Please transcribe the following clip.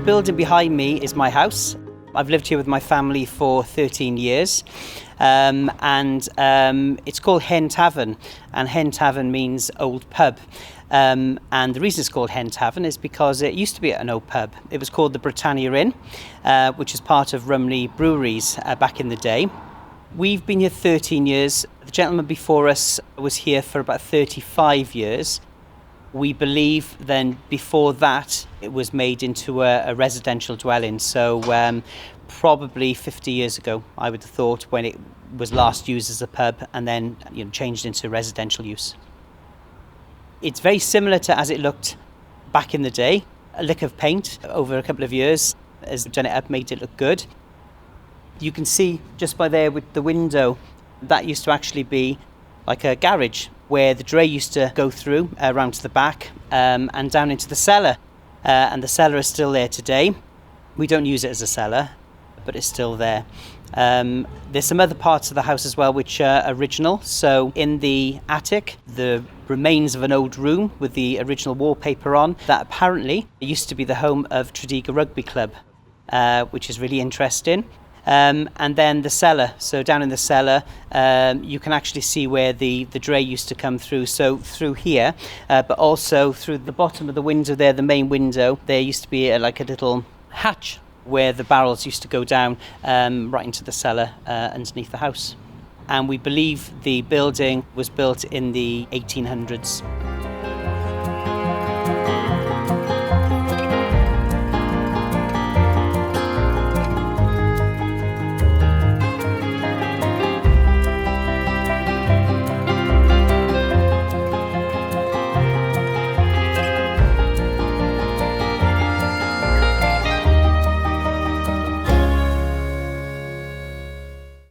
building behind me is my house. I've lived here with my family for 13 years. It's called Hen Tavern, and Hen Tavern means old pub. And the reason it's called Hen Tavern is because it used to be an old pub. It was called the Britannia Inn, which is part of Rumney Breweries back in the day. We've been here 13 years. The gentleman before us was here for about 35 years. We believe then before that it was made into a residential dwelling. So probably 50 years ago, I would have thought, when it was last used as a pub and then changed into residential use. It's very similar to as it looked back in the day. A lick of paint over a couple of years has done it up, made it look good. You can see just by there with the window, that used to actually be like a garage where the dray used to go through around to the back and down into the cellar. And the cellar is still there today. We don't use it as a cellar, but it's still there. There's some other parts of the house as well which are original. So in the attic, the remains of an old room with the original wallpaper on, that apparently used to be the home of Tredegar Rugby Club, which is really interesting. And then the cellar. So down in the cellar, you can actually see where the dray used to come through. So through here, but also through the bottom of the window there, the main window, there used to be like a little hatch where the barrels used to go down right into the cellar underneath the house. And we believe the building was built in the 1800s.